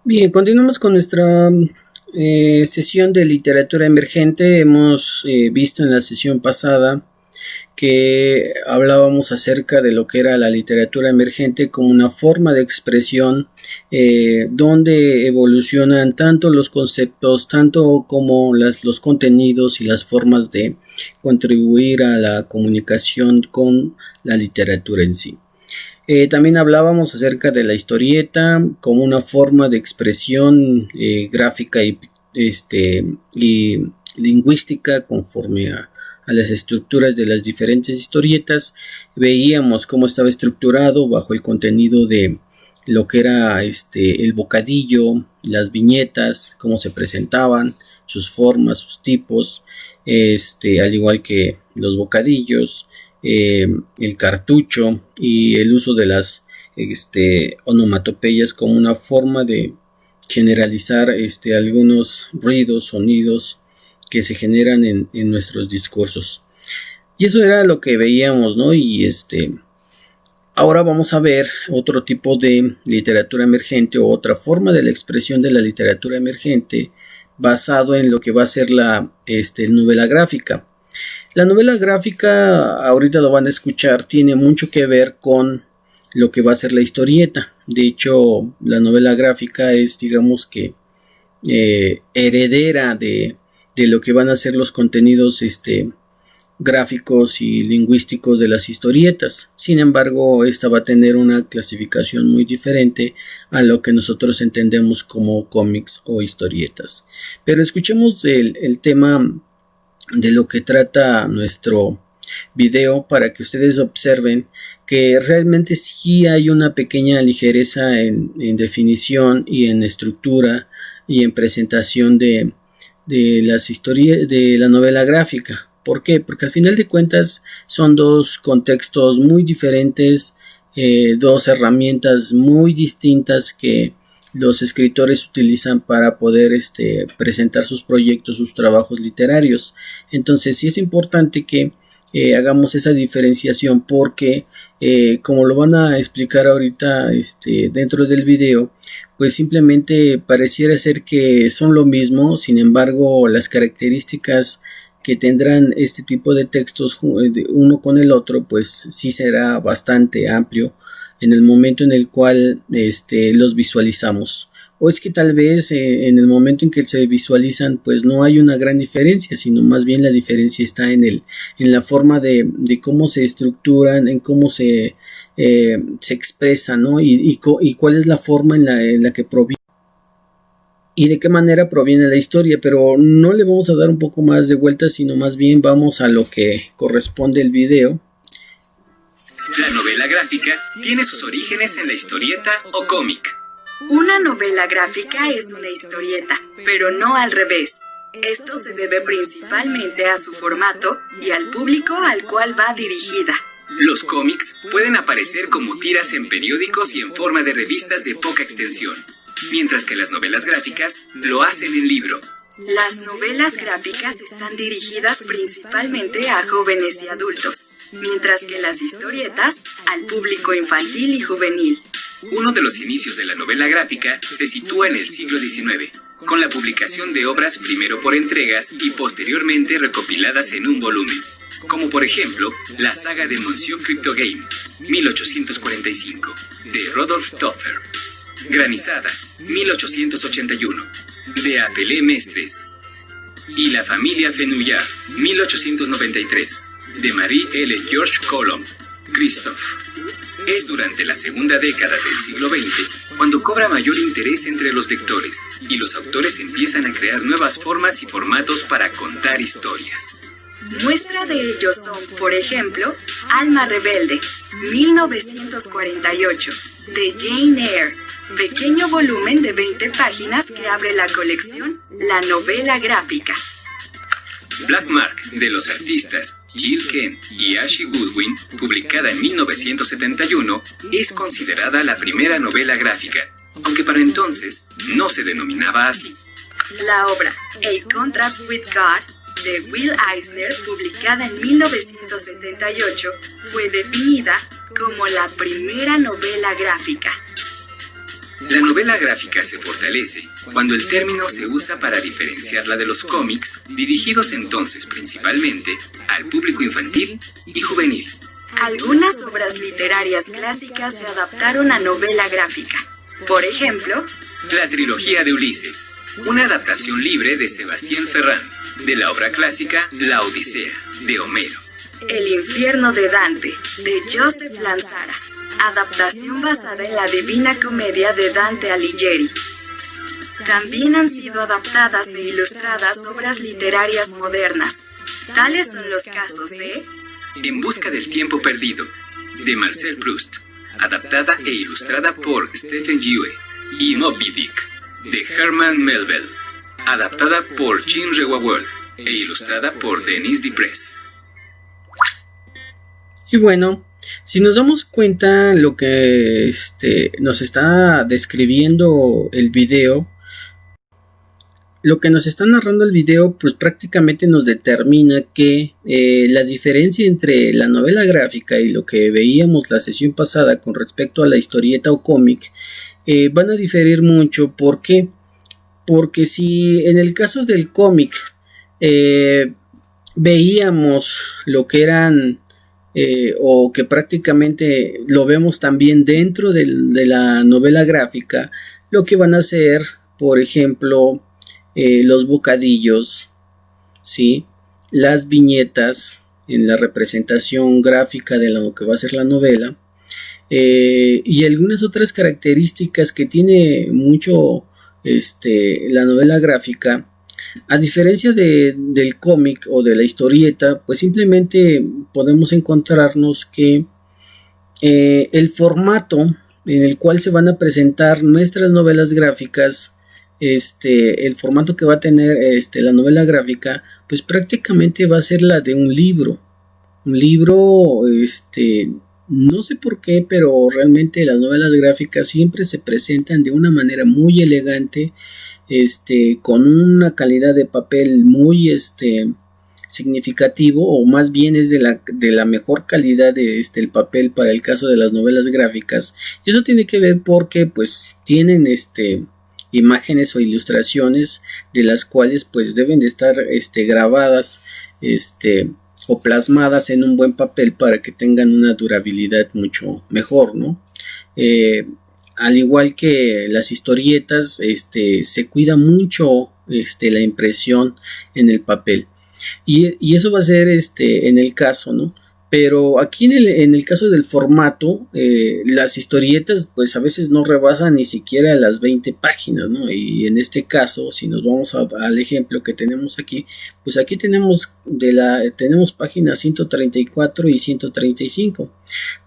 Bien, continuamos con nuestra sesión de literatura emergente. Hemos visto en la sesión pasada que hablábamos acerca de lo que era la literatura emergente como una forma de expresión donde evolucionan tanto los conceptos, tanto como los contenidos y las formas de contribuir a la comunicación con la literatura en sí. También hablábamos acerca de la historieta como una forma de expresión gráfica y lingüística conforme a las estructuras de las diferentes historietas. Veíamos cómo estaba estructurado bajo el contenido de lo que era el bocadillo, las viñetas, cómo se presentaban, sus formas, sus tipos, al igual que los bocadillos, el cartucho y el uso de las onomatopeyas como una forma de generalizar algunos ruidos, sonidos que se generan en nuestros discursos. Y eso era lo que veíamos, ¿no? Y ahora vamos a ver otro tipo de literatura emergente o otra forma de la expresión de la literatura emergente basado en lo que va a ser la novela gráfica. La novela gráfica, ahorita lo van a escuchar, tiene mucho que ver con lo que va a ser la historieta. De hecho, la novela gráfica es, digamos que, heredera de lo que van a ser los contenidos gráficos y lingüísticos de las historietas. Sin embargo, esta va a tener una clasificación muy diferente a lo que nosotros entendemos como cómics o historietas. Pero escuchemos el tema de lo que trata nuestro video para que ustedes observen que realmente sí hay una pequeña ligereza en definición y en estructura y en presentación de las historias de la novela gráfica. ¿Por qué? Porque al final de cuentas son dos contextos muy diferentes, dos herramientas muy distintas que los escritores utilizan para poder presentar sus proyectos, sus trabajos literarios. Entonces sí es importante que hagamos esa diferenciación porque como lo van a explicar ahorita dentro del video, pues simplemente pareciera ser que son lo mismo. Sin embargo, las características que tendrán este tipo de textos uno con el otro, pues sí será bastante amplio en el momento en el cual los visualizamos. O es que tal vez en el momento en que se visualizan, pues no hay una gran diferencia, sino más bien la diferencia está en la forma de cómo se estructuran, en cómo se expresan, ¿no? Y cuál es la forma en la que proviene y de qué manera proviene la historia. Pero no le vamos a dar un poco más de vuelta, sino más bien vamos a lo que corresponde el video. La novela gráfica tiene sus orígenes en la historieta o cómic. Una novela gráfica es una historieta, pero no al revés. Esto se debe principalmente a su formato y al público al cual va dirigida. Los cómics pueden aparecer como tiras en periódicos y en forma de revistas de poca extensión, mientras que las novelas gráficas lo hacen en libro. Las novelas gráficas están dirigidas principalmente a jóvenes y adultos, mientras que las historietas al público infantil y juvenil. Uno de los inicios de la novela gráfica se sitúa en el siglo XIX, con la publicación de obras primero por entregas y posteriormente recopiladas en un volumen, como por ejemplo la saga de Monsieur Cryptogame, 1845, de Rodolphe Toffer, Granizada, 1881, de Apelé Mestres, y La familia Fenouillard, 1893, de Marie L. George Coulomb, Christophe. Es durante la segunda década del siglo XX cuando cobra mayor interés entre los lectores y los autores empiezan a crear nuevas formas y formatos para contar historias. Muestra de ello son, por ejemplo, Alma Rebelde, 1948, de Jane Eyre, pequeño volumen de 20 páginas que abre la colección La novela gráfica. Black Mark, de los artistas Gil Kent y Ashley Goodwin, publicada en 1971, es considerada la primera novela gráfica, aunque para entonces no se denominaba así. La obra A Contract with God, de Will Eisner, publicada en 1978, fue definida como la primera novela gráfica. La novela gráfica se fortalece cuando el término se usa para diferenciarla de los cómics, dirigidos entonces principalmente al público infantil y juvenil. Algunas obras literarias clásicas se adaptaron a novela gráfica. Por ejemplo, La trilogía de Ulises, una adaptación libre de Sebastián Ferrán, de la obra clásica La Odisea, de Homero. El infierno de Dante, de Joseph Lanzara, adaptación basada en la Divina Comedia de Dante Alighieri. También han sido adaptadas e ilustradas obras literarias modernas. Tales son los casos de En busca del tiempo perdido, de Marcel Proust, adaptada e ilustrada por Stephen Yue, y Moby Dick, de Herman Melville, adaptada por Jean Reward e ilustrada por Denis Diprez. Y bueno, si nos damos cuenta lo que nos está describiendo el video, lo que nos está narrando el video, pues prácticamente nos determina que la diferencia entre la novela gráfica y lo que veíamos la sesión pasada con respecto a la historieta o cómic, van a diferir mucho. ¿Por qué? Porque si en el caso del cómic veíamos lo que eran o que prácticamente lo vemos también dentro de la novela gráfica, lo que van a ser, por ejemplo, los bocadillos, ¿sí? Las viñetas en la representación gráfica de lo que va a ser la novela, y algunas otras características que tiene mucho la novela gráfica. A diferencia del cómic o de la historieta, pues simplemente podemos encontrarnos que el formato en el cual se van a presentar nuestras novelas gráficas, el formato que va a tener la novela gráfica, pues prácticamente va a ser la de un libro. Un libro, no sé por qué, pero realmente las novelas gráficas siempre se presentan de una manera muy elegante, con una calidad de papel muy significativo, o más bien es de la mejor calidad de el papel para el caso de las novelas gráficas. Y eso tiene que ver porque pues tienen imágenes o ilustraciones de las cuales pues deben de estar grabadas o plasmadas en un buen papel para que tengan una durabilidad mucho mejor, ¿no? Al igual que las historietas, se cuida mucho la impresión en el papel, y eso va a ser en el caso, ¿no? Pero aquí en el caso del formato, las historietas pues a veces no rebasan ni siquiera las 20 páginas, ¿no? Y en este caso, si nos vamos al ejemplo que tenemos aquí, pues aquí tenemos páginas 134 y 135,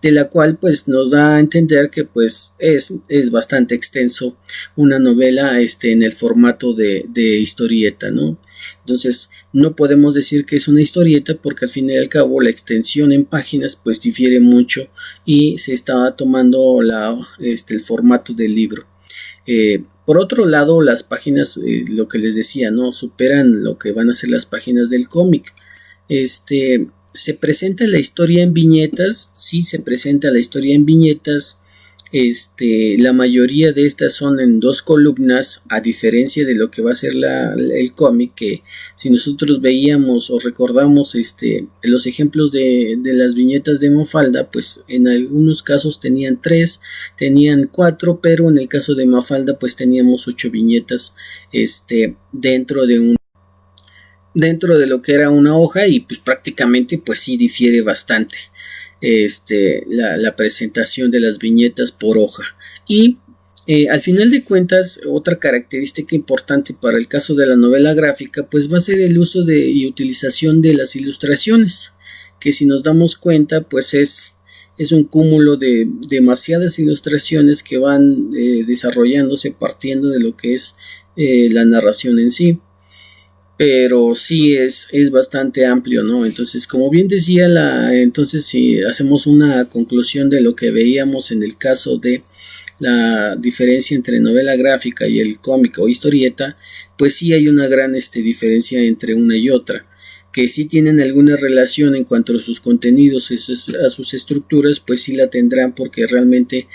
de la cual pues nos da a entender que pues es bastante extenso una novela en el formato de historieta, ¿no? Entonces no podemos decir que es una historieta, porque al fin y al cabo la extensión en páginas pues difiere mucho y se está tomando el formato del libro. Por otro lado, las páginas, lo que les decía, no superan lo que van a ser las páginas del cómic. Se presenta la historia en viñetas, sí se presenta la historia en viñetas. La mayoría de estas son en 2 columnas, a diferencia de lo que va a ser el cómic, que si nosotros veíamos o recordamos los ejemplos de las viñetas de Mafalda, pues en algunos casos tenían 3, tenían 4, pero en el caso de Mafalda pues teníamos 8 viñetas dentro de lo que era una hoja, y pues prácticamente pues sí difiere bastante la presentación de las viñetas por hoja. Y al final de cuentas, otra característica importante para el caso de la novela gráfica pues va a ser el uso y utilización de las ilustraciones, que si nos damos cuenta pues es un cúmulo de demasiadas ilustraciones que van desarrollándose partiendo de lo que es la narración en sí. Pero sí es bastante amplio, ¿no? Entonces, como bien decía, entonces si hacemos una conclusión de lo que veíamos en el caso de la diferencia entre novela gráfica y el cómic o historieta, pues sí hay una gran diferencia entre una y otra, que sí tienen alguna relación en cuanto a sus contenidos, a sus estructuras, pues sí la tendrán, porque realmente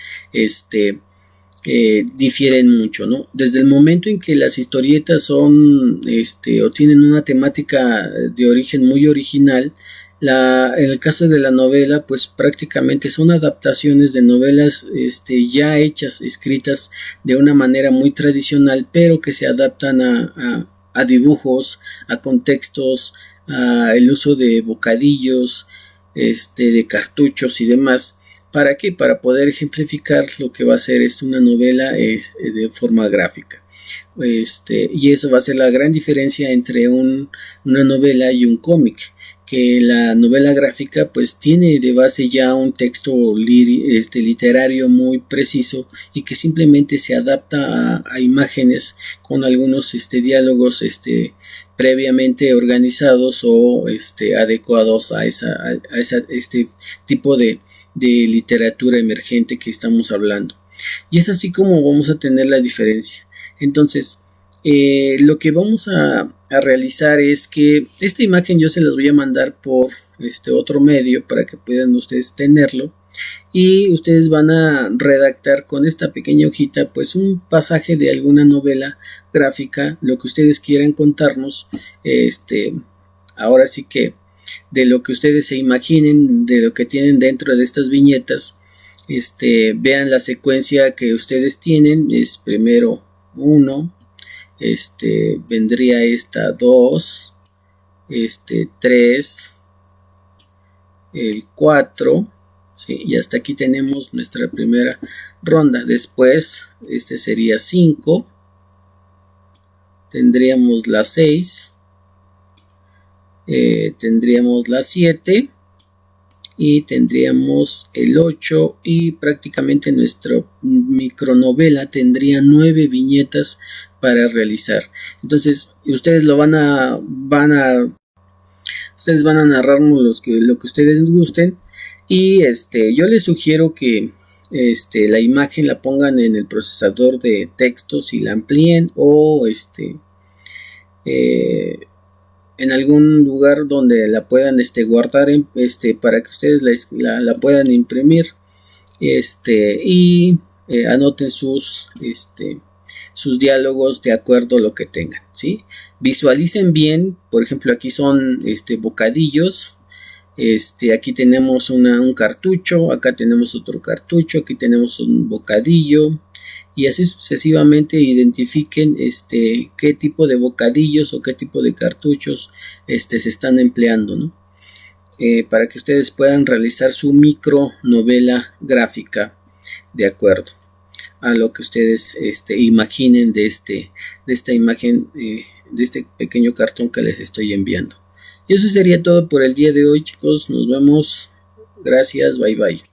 difieren mucho, ¿no? Desde el momento en que las historietas son o tienen una temática de origen muy original, en el caso de la novela, pues prácticamente son adaptaciones de novelas ya hechas, escritas de una manera muy tradicional, pero que se adaptan a dibujos, a contextos, a el uso de bocadillos, de cartuchos y demás. ¿Para qué? Para poder ejemplificar lo que va a ser una novela de forma gráfica. Y eso va a ser la gran diferencia entre una novela y un cómic, que la novela gráfica pues tiene de base ya un texto literario muy preciso y que simplemente se adapta a imágenes con algunos diálogos previamente organizados o adecuados a este tipo de literatura emergente que estamos hablando. Y es así como vamos a tener la diferencia. Entonces, lo que vamos a realizar es que esta imagen yo se las voy a mandar por otro medio para que puedan ustedes tenerlo, y ustedes van a redactar con esta pequeña hojita pues un pasaje de alguna novela gráfica, lo que ustedes quieran contarnos, ahora sí que de lo que ustedes se imaginen, de lo que tienen dentro de estas viñetas. Vean la secuencia que ustedes tienen. Es primero 1, vendría esta 2, 3, el 4, ¿sí? Y hasta aquí tenemos nuestra primera ronda. Después sería 5, tendríamos la 6, tendríamos la 7 y tendríamos el 8, y prácticamente nuestra micronovela tendría 9 viñetas para realizar. Entonces ustedes van a narrarnos lo que ustedes gusten, y yo les sugiero que la imagen la pongan en el procesador de textos y la amplíen, o en algún lugar donde la puedan guardar para que ustedes la puedan imprimir, y anoten sus diálogos de acuerdo a lo que tengan, ¿sí? Visualicen bien. Por ejemplo, aquí son bocadillos. Aquí tenemos un cartucho, acá tenemos otro cartucho, aquí tenemos un bocadillo, y así sucesivamente. Identifiquen qué tipo de bocadillos o qué tipo de cartuchos se están empleando, ¿no? Para que ustedes puedan realizar su micro novela gráfica de acuerdo a lo que ustedes imaginen de esta imagen, de este pequeño cartón que les estoy enviando. Y eso sería todo por el día de hoy, chicos. Nos vemos. Gracias. Bye bye.